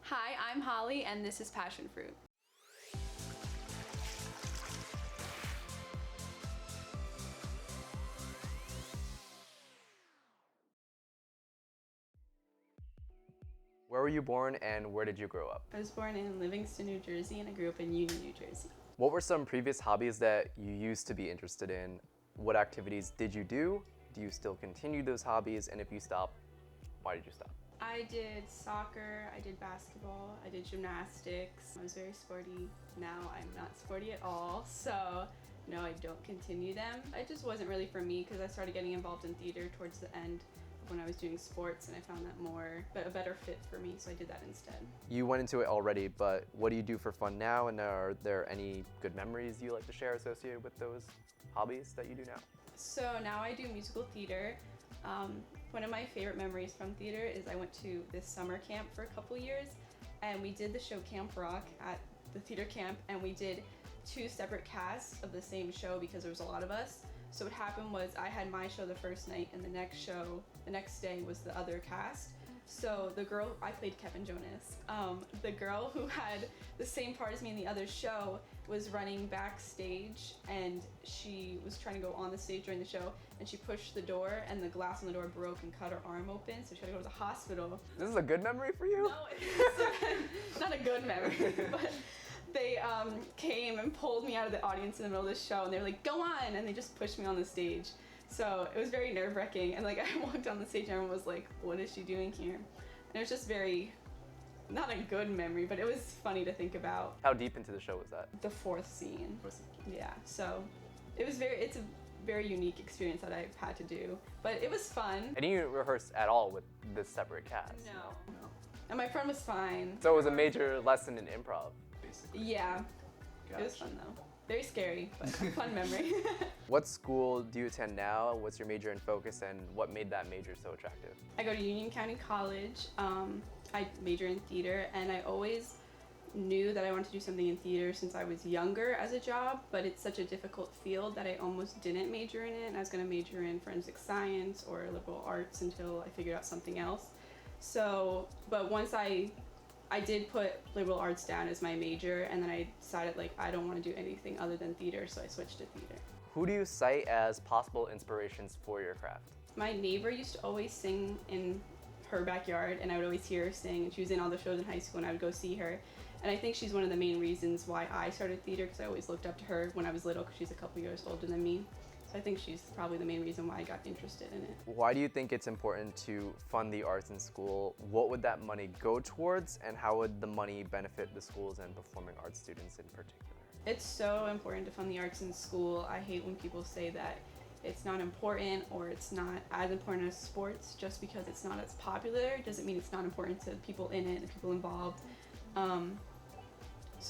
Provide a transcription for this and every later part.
Hi, I'm Holly, and this is Passionfruit. Where were you born and where did you grow up? I was born in Livingston, New Jersey, and I grew up in Union, New Jersey. What were some previous hobbies that you used to be interested in? What activities did you do? Do you still continue those hobbies? And if you stop, why did you stop? I did soccer, I did basketball, I did gymnastics. I was very sporty. Now I'm not sporty at all, so no, I don't continue them. It just wasn't really for me because I started getting involved in theater towards the end of when I was doing sports, and I found that a better fit for me, so I did that instead. You went into it already, but what do you do for fun now? And are there any good memories you like to share associated with those hobbies that you do now? So now I do musical theater. One of my favorite memories from theater is I went to this summer camp for a couple years, and we did the show Camp Rock at the theater camp, and we did 2 separate casts of the same show because there was a lot of us. So what happened was I had my show the first night, and the next day was the other cast. So the girl, I played Kevin Jonas. The girl who had the same part as me in the other show was running backstage, and she was trying to go on the stage during the show, and she pushed the door, and the glass on the door broke and cut her arm open, so she had to go to the hospital. This is a good memory for you? No, it's not a good memory, but they came and pulled me out of the audience in the middle of the show, and they were like, "Go on!" and they just pushed me on the stage. So it was very nerve-wracking, and like I walked on the stage and everyone was like, "What is she doing here?" And it was just very, not a good memory, but it was funny to think about. How deep into the show was that? The 4th scene. Yeah, so it's a very unique experience that I've had to do, but it was fun. And you didn't rehearse at all with this separate cast? No. And my friend was fine. So it was a major lesson in improv, basically. Yeah, It was fun though. Very scary, but a fun memory. What school do you attend now? What's your major and focus, and what made that major so attractive? I go to Union County College. I major in theater, and I always knew that I wanted to do something in theater since I was younger as a job, but it's such a difficult field that I almost didn't major in it, and I was going to major in forensic science or liberal arts until I figured out something else. So, but once I did put liberal arts down as my major, and then I decided like I don't want to do anything other than theater, so I switched to theater. Who do you cite as possible inspirations for your craft? My neighbor used to always sing in her backyard, and I would always hear her sing, and she was in all the shows in high school, and I would go see her. And I think she's one of the main reasons why I started theater, because I always looked up to her when I was little, because she's a couple years older than me. So I think she's probably the main reason why I got interested in it. Why do you think it's important to fund the arts in school? What would that money go towards, and how would the money benefit the schools and performing arts students in particular? It's so important to fund the arts in school. I hate when people say that it's not important or it's not as important as sports. Just because it's not as popular doesn't mean it's not important to people in it and people involved.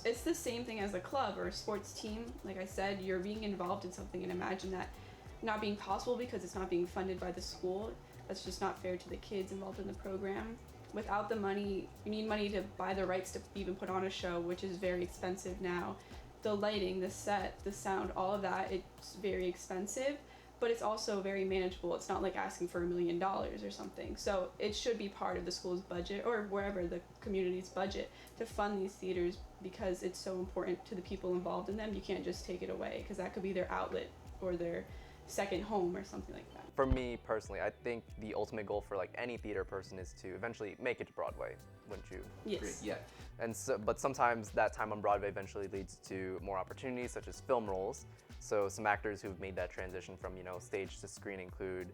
It's the same thing as a club or a sports team. Like I said, you're being involved in something, and imagine that not being possible because it's not being funded by the school. That's just not fair to the kids involved in the program. Without the money, you need money to buy the rights to even put on a show, which is very expensive now. The lighting, the set, the sound, all of that, it's very expensive, but it's also very manageable. It's not like asking for $1 million or something. So it should be part of the school's budget, or wherever the community's budget, to fund these theaters, because it's so important to the people involved in them. You can't just take it away, because that could be their outlet or their second home or something like that. For me personally, I think the ultimate goal for like any theater person is to eventually make it to Broadway, wouldn't you? Yes. Yeah. And so, but sometimes that time on Broadway eventually leads to more opportunities, such as film roles. So some actors who've made that transition from stage to screen include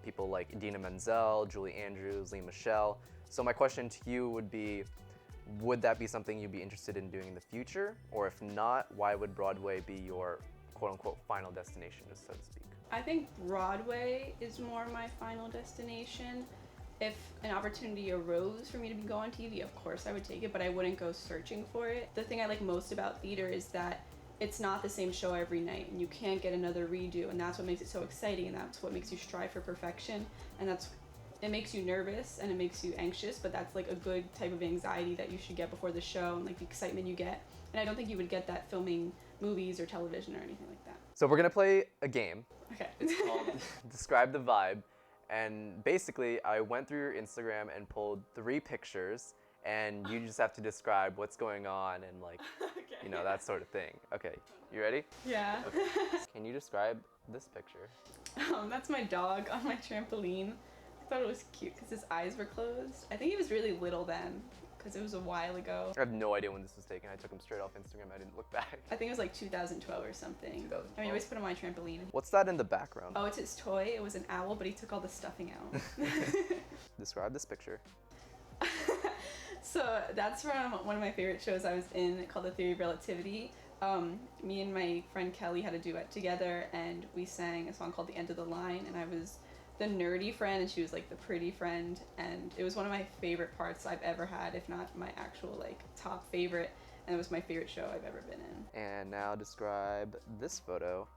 people like Idina Menzel, Julie Andrews, Lee Michelle. So my question to you would be, would that be something you'd be interested in doing in the future? Or if not, why would Broadway be your quote-unquote final destination, just so to speak? I think Broadway is more my final destination. If an opportunity arose for me to go on TV, of course I would take it, but I wouldn't go searching for it. The thing I like most about theater is that it's not the same show every night, and you can't get another redo, and that's what makes it so exciting, and that's what makes you strive for perfection, and it makes you nervous and it makes you anxious, but that's like a good type of anxiety that you should get before the show, and like the excitement you get. And I don't think you would get that filming movies or television or anything like that. So we're gonna play a game. Okay. It's called Describe the Vibe. And basically, I went through your Instagram and pulled 3 pictures, and you just have to describe what's going on and like, Okay. that sort of thing. Okay, you ready? Yeah. Okay. Can you describe this picture? That's my dog on my trampoline. I thought it was cute because his eyes were closed. I think he was really little then because it was a while ago. I have no idea when this was taken. I took him straight off Instagram. I didn't look back. I think it was like 2012 or something. 2012. I mean, I always put him on my trampoline. What's that in the background? Oh, it's his toy. It was an owl, but he took all the stuffing out. Describe this picture. So that's from one of my favorite shows I was in called The Theory of Relativity. Me and my friend Kelly had a duet together, and we sang a song called The End of the Line, and I was the nerdy friend and she was like the pretty friend, and it was one of my favorite parts I've ever had, if not my actual like top favorite, and it was my favorite show I've ever been in. And now describe this photo.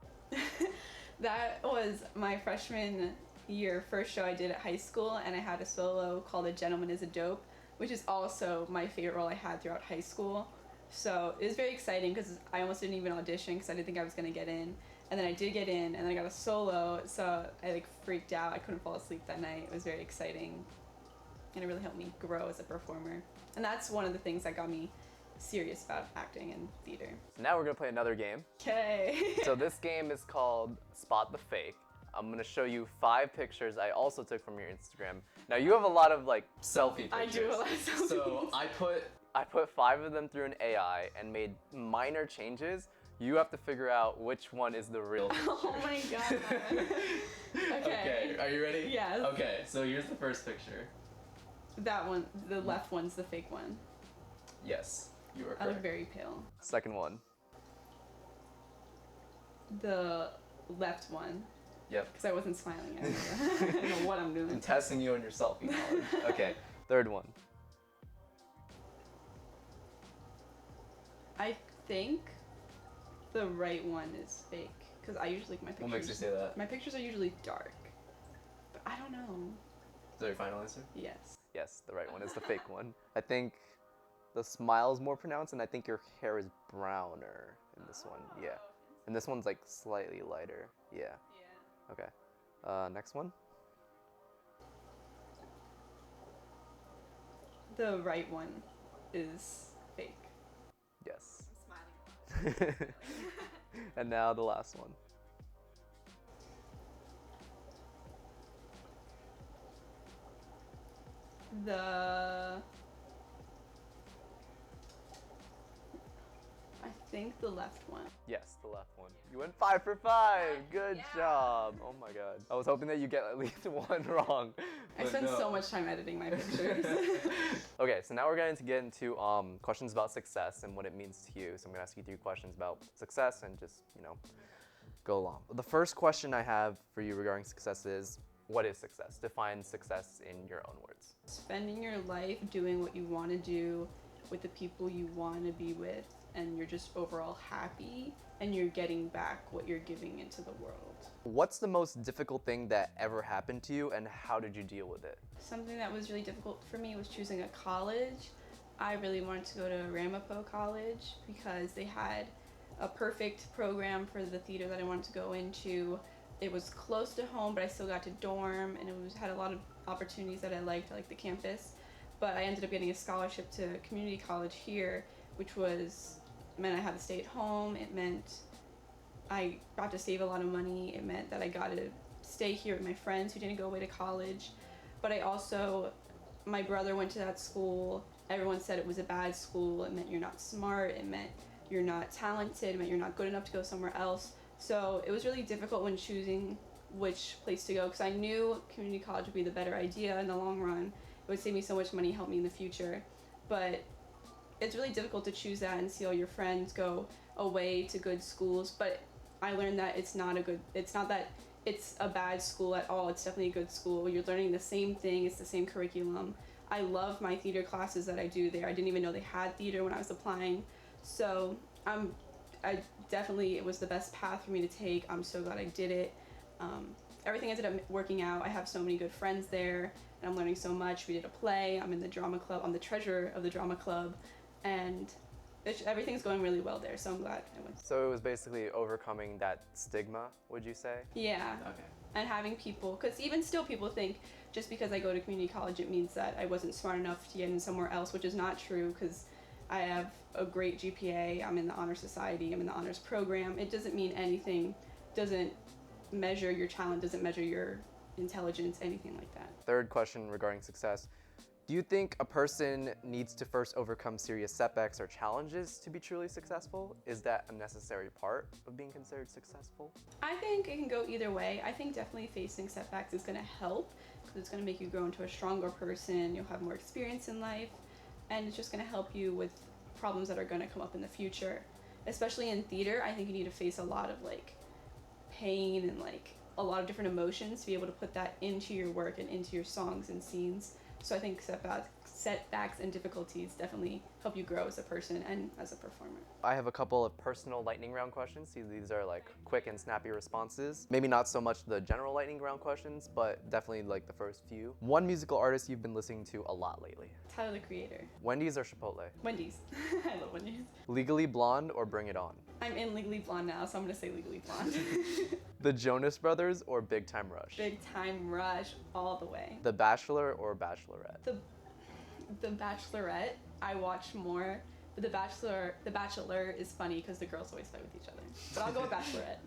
That was my freshman year first show I did at high school, and I had a solo called A Gentleman is a Dope, which is also my favorite role I had throughout high school. So it was very exciting because I almost didn't even audition because I didn't think I was going to get in. And then I did get in, and then I got a solo, so I like freaked out. I couldn't fall asleep that night. It was very exciting, and it really helped me grow as a performer. And that's one of the things that got me serious about acting and theater. Now we're gonna play another game. Okay. So this game is called Spot the Fake. I'm gonna show you 5 pictures I also took from your Instagram. Now you have a lot of like selfie pictures. I do a lot of selfies. So I put 5 of them through an AI and made minor changes. You have to figure out which one is the real picture. Oh my god. Okay. Are you ready? Yes. Okay, so here's the first picture. That one, the left one's the fake one. Yes, you are correct. I look very pale. Second one. The left one. Yep. Because I wasn't smiling. I don't know what I'm doing. I'm testing you on your selfie knowledge. Okay, third one. I think the right one is fake, because I usually my pictures. What makes you say that? My pictures are usually dark, but I don't know. Is that your final answer? Yes. Yes, the right one is the fake one. I think the smile is more pronounced, and I think your hair is browner in this one. Yeah, and this one's like slightly lighter. Yeah. Yeah. Okay. Next one. The right one is fake. Yes. I'm smiling a lot. And now the last one. I think the left one. Yes, the left one. You went 5 for 5. Good job. Oh my god. I was hoping that you get at least one wrong. I spent so much time editing my pictures. Okay, so now we're going to get into questions about success and what it means to you. So I'm going to ask you 3 questions about success and just, go along. The first question I have for you regarding success is, what is success? Define success in your own words. Spending your life doing what you want to do with the people you want to be with, and you're just overall happy, and you're getting back what you're giving into the world. What's the most difficult thing that ever happened to you, and how did you deal with it? Something that was really difficult for me was choosing a college. I really wanted to go to Ramapo College because they had a perfect program for the theater that I wanted to go into. It was close to home, but I still got to dorm, and had a lot of opportunities that I liked the campus. But I ended up getting a scholarship to community college here, which meant I had to stay at home. It meant I got to save a lot of money. It meant that I got to stay here with my friends who didn't go away to college. But my brother went to that school. Everyone said it was a bad school. It meant you're not smart. It meant you're not talented. It meant you're not good enough to go somewhere else. So it was really difficult when choosing which place to go, because I knew community college would be the better idea in the long run. It would save me so much money, help me in the future. But it's really difficult to choose that and see all your friends go away to good schools. But I learned that it's not that it's a bad school at all. It's definitely a good school. You're learning the same thing. It's the same curriculum. I love my theater classes that I do there. I didn't even know they had theater when I was applying. So it was the best path for me to take. I'm so glad I did it. Everything ended up working out. I have so many good friends there, and I'm learning so much. We did a play. I'm in the drama club. I'm the treasurer of the drama club, and everything's going really well there, so I'm glad I went. So it was basically overcoming that stigma, would you say? Yeah. Okay. And having people, because even still people think just because I go to community college, it means that I wasn't smart enough to get in somewhere else, which is not true because I have a great GPA, I'm in the honor society, I'm in the honors program. It doesn't mean anything, doesn't measure your talent, doesn't measure your intelligence, anything like that. Third question regarding success. Do you think a person needs to first overcome serious setbacks or challenges to be truly successful? Is that a necessary part of being considered successful? I think it can go either way. I think definitely facing setbacks is going to help because it's going to make you grow into a stronger person. You'll have more experience in life, and it's just going to help you with problems that are going to come up in the future. Especially in theater, I think you need to face a lot of like pain and like a lot of different emotions to be able to put that into your work and into your songs and scenes. So I think setbacks and difficulties definitely help you grow as a person and as a performer. I have a couple of personal lightning round questions. See, these are like quick and snappy responses. Maybe not so much the general lightning round questions, but definitely like the first few. One musical artist you've been listening to a lot lately. Tyler, the Creator. Wendy's or Chipotle? Wendy's. I love Wendy's. Legally Blonde or Bring It On? I'm in Legally Blonde now, so I'm gonna say Legally Blonde. The Jonas Brothers or Big Time Rush? Big Time Rush all the way. The Bachelor or Bachelorette? The Bachelorette I watch more, but the Bachelor is funny because the girls always fight with each other. But I'll go with Bachelorette.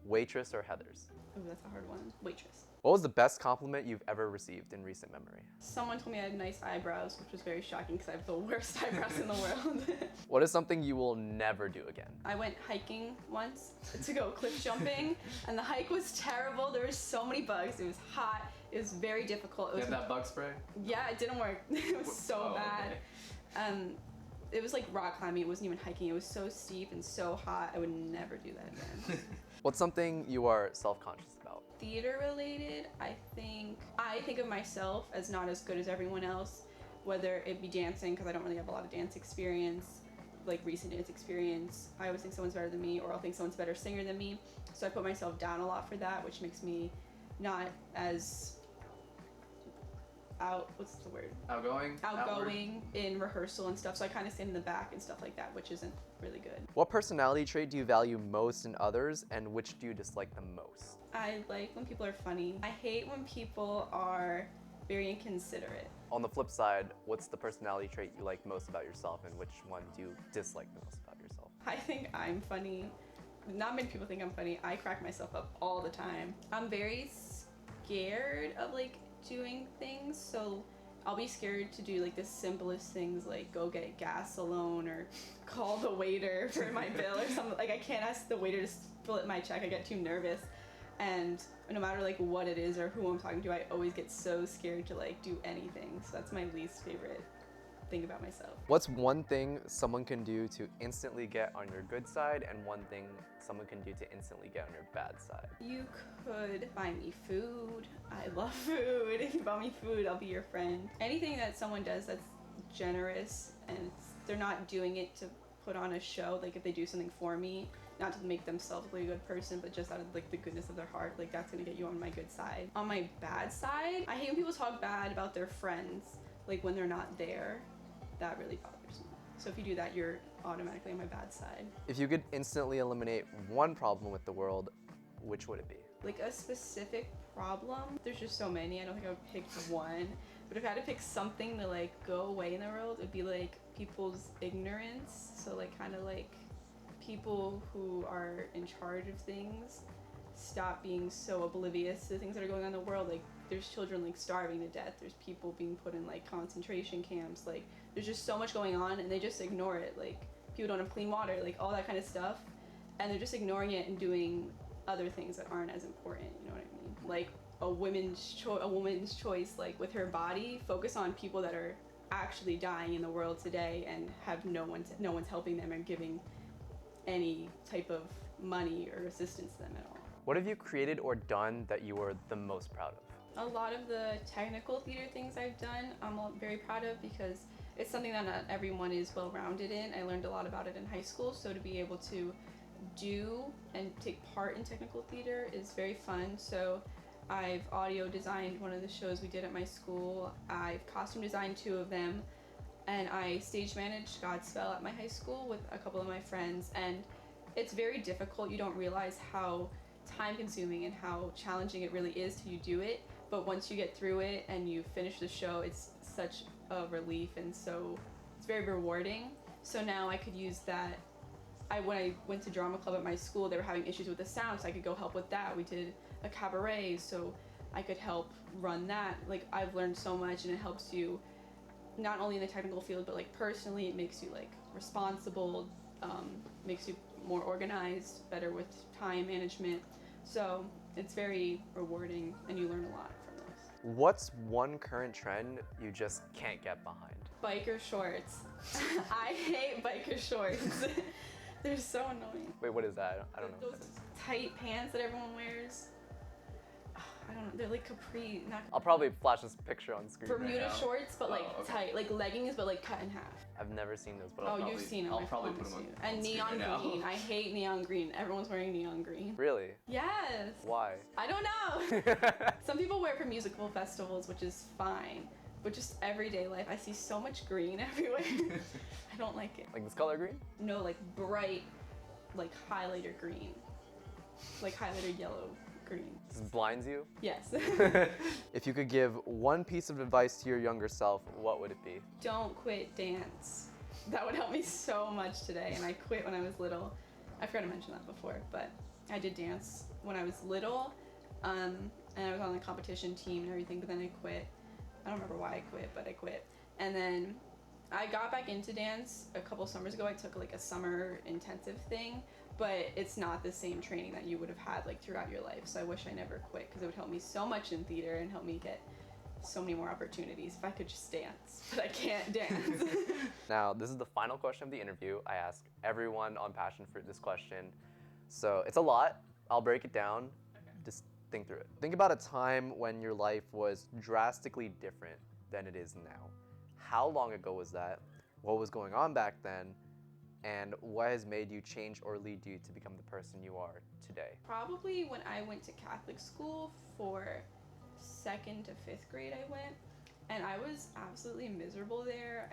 Waitress or Heathers? Ooh, that's a hard one. Waitress. What was the best compliment you've ever received in recent memory? Someone told me I had nice eyebrows, which was very shocking because I have the worst eyebrows in the world. What is something you will never do again? I went hiking once to go cliff jumping, and the hike was terrible. There were so many bugs. It was hot. It was very difficult. It was, that bug spray? Yeah, it didn't work. It was so bad. Okay. It was like rock climbing. It wasn't even hiking. It was so steep and so hot. I would never do that again. What's something you are self-conscious about? Theater related, I think of myself as not as good as everyone else, whether it be dancing, because I don't really have a lot of dance experience, like recent dance experience. I always think someone's better than me, or I'll think someone's a better singer than me. So I put myself down a lot for that, which makes me not as outgoing in rehearsal and stuff. So I kind of stand in the back and stuff like that, which isn't really good. What personality trait do you value most in others, and which do you dislike the most? I like when people are funny. I hate when people are very inconsiderate. On the flip side, what's the personality trait you like most about yourself, and which one do you dislike the most about yourself? I think I'm funny. Not many people think I'm funny. I crack myself up all the time. I'm very scared of like doing things, so I'll be scared to do like the simplest things, like go get gas alone or call the waiter for my bill or something. Like I can't ask the waiter to split my check. I get too nervous, and no matter like what it is or who I'm talking to, I always get so scared to like do anything. So that's my least favorite thing about myself. What's one thing someone can do to instantly get on your good side, and one thing someone can do to instantly get on your bad side? You could buy me food. I love food. If you buy me food, I'll be your friend. Anything that someone does that's generous and they're not doing it to put on a show, like if they do something for me, not to make themselves look like a good person, but just out of like the goodness of their heart, like that's gonna get you on my good side. On my bad side, I hate when people talk bad about their friends, like when they're not there. That really bothers me. So if you do that, you're automatically on my bad side. If you could instantly eliminate one problem with the world, which would it be? Like a specific problem? There's just so many. I don't think I would pick one. But if I had to pick something to like go away in the world, it'd be like people's ignorance. So like kind of like people who are in charge of things stop being so oblivious to the things that are going on in the world. Like there's children like starving to death. There's people being put in like concentration camps. Like there's just so much going on and they just ignore it. Like people don't have clean water, like all that kind of stuff. And they're just ignoring it and doing other things that aren't as important, you know what I mean? Like a woman's choice, like with her body, focus on people that are actually dying in the world today and have no one's helping them and giving any type of money or assistance to them at all. What have you created or done that you were the most proud of? A lot of the technical theater things I've done, I'm very proud of because it's something that not everyone is well-rounded in. I learned a lot about it in high school, so to be able to do and take part in technical theater is very fun. So I've audio designed one of the shows we did at my school. I've costume designed 2 of them, and I stage managed Godspell at my high school with a couple of my friends, and it's very difficult. You don't realize how time consuming and how challenging it really is till you do it, but once you get through it and you finish the show, it's such a relief, and so it's very rewarding. So now I could use that. When I went to drama club at my school, they were having issues with the sound, so I could go help with that. We did a cabaret, so I could help run that. Like, I've learned so much, and it helps you not only in the technical field, but like personally, it makes you like responsible, makes you more organized, better with time management. So it's very rewarding, and you learn a lot from this. What's one current trend you just can't get behind? Biker shorts. I hate biker shorts. They're so annoying. Wait, what is that? I don't know. Those tight pants that everyone wears. I don't know. They're like capri, not. I'll probably flash this picture on screen. Bermuda right now. shorts, but like tight, like leggings, but like cut in half. I've never seen those, but You've seen them. I'll I probably promise put them you. on And screen neon right now. green. I hate neon green. Everyone's wearing neon green. Really? Yes. Why? I don't know. Some people wear it for musical festivals, which is fine. But just everyday life, I see so much green everywhere. I don't like it. Like this color green? No, like bright, like highlighter green. Like highlighter yellow green. This blinds you? Yes. If you could give one piece of advice to your younger self, what would it be? Don't quit dance. That would help me so much today, and I quit when I was little. I forgot to mention that before, but I did dance when I was little, and I was on the competition team and everything, but then I quit. I don't remember why I quit, but I quit. And then I got back into dance a couple summers ago. I took like a summer intensive thing, but it's not the same training that you would have had like throughout your life. So I wish I never quit, because it would help me so much in theater and help me get so many more opportunities if I could just dance, but I can't dance. Now, this is the final question of the interview. I ask everyone on Passionfruit this question. So it's a lot. I'll break it down. Just think through it. Think about a time when your life was drastically different than it is now. How long ago was that? What was going on back then? And what has made you change or lead you to become the person you are today? Probably when I went to Catholic school for 2nd to 5th grade I went, and I was absolutely miserable there.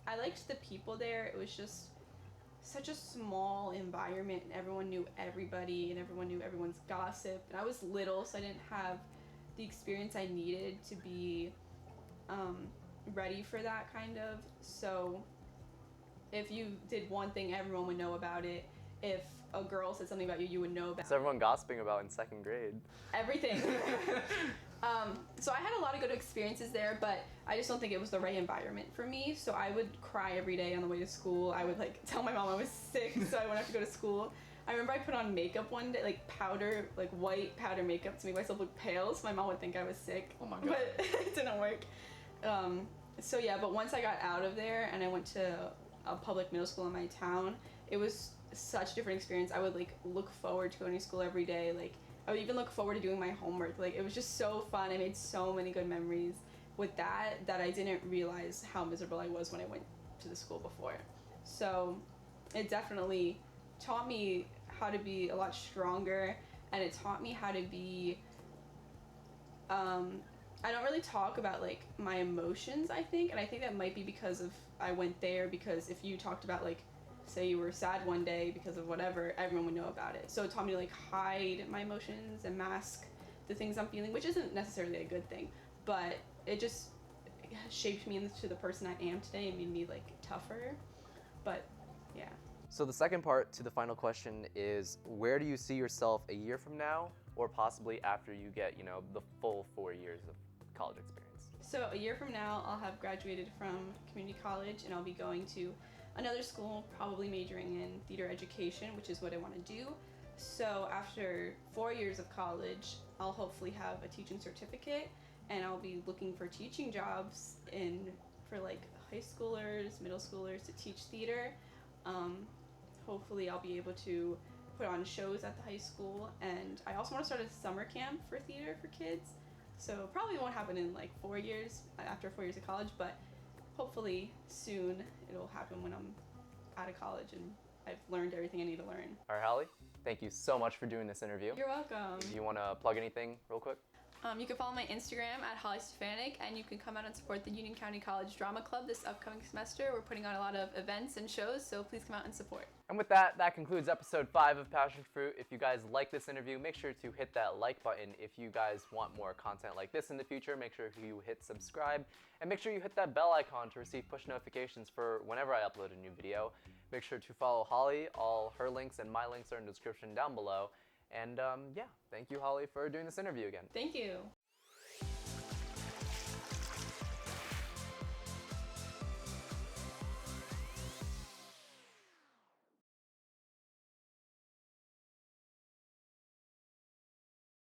I liked the people there. It was just such a small environment, and everyone knew everybody, and everyone knew everyone's gossip. And I was little, so I didn't have the experience I needed to be ready for that kind of. So if you did one thing, everyone would know about it. If a girl said something about you, you would know about What's everyone gossiping about in 2nd grade? everything. So I had a lot of good experiences there, but I just don't think it was the right environment for me. So I would cry every day on the way to school. I would like tell my mom I was sick, so I wouldn't have to go to school. I remember I put on makeup one day, like powder, like white powder makeup to make myself look pale, so my mom would think I was sick. Oh my God. But it didn't work. So yeah, but once I got out of there and I went to a public middle school in my town, it was such a different experience. I would like look forward to going to school every day. Like I would even look forward to doing my homework. Like it was just so fun. I made so many good memories with that I didn't realize how miserable I was when I went to the school before. So it definitely taught me how to be a lot stronger, and it taught me how to be I don't really talk about like my emotions, I think, and I think that might be because of I went there, because if you talked about like say you were sad one day because of whatever, everyone would know about it. So it taught me to like hide my emotions and mask the things I'm feeling, which isn't necessarily a good thing, but it just shaped me into the person I am today and made me like tougher. But yeah. So the second part to the final question is, where do you see yourself a year from now, or possibly after you get, the full 4 years of college experience? So a year from now, I'll have graduated from community college, and I'll be going to another school, probably majoring in theater education, which is what I want to do. So after 4 years of college, I'll hopefully have a teaching certificate, and I'll be looking for teaching jobs for like high schoolers, middle schoolers to teach theater. Hopefully I'll be able to put on shows at the high school, and I also want to start a summer camp for theater for kids. So probably won't happen in like 4 years, after 4 years of college, but hopefully soon it'll happen when I'm out of college and I've learned everything I need to learn. All right, Holly, thank you so much for doing this interview. You're welcome. Do you want to plug anything real quick? You can follow my Instagram at Holly Stefanik, and you can come out and support the Union County College Drama Club this upcoming semester. We're putting on a lot of events and shows, so please come out and support. And with that, that concludes episode 5 of Passionfruit. If you guys like this interview, make sure to hit that like button. If you guys want more content like this in the future, make sure you hit subscribe, and make sure you hit that bell icon to receive push notifications for whenever I upload a new video. Make sure to follow Holly. All her links and my links are in the description down below. And yeah, thank you, Holly, for doing this interview again. Thank you.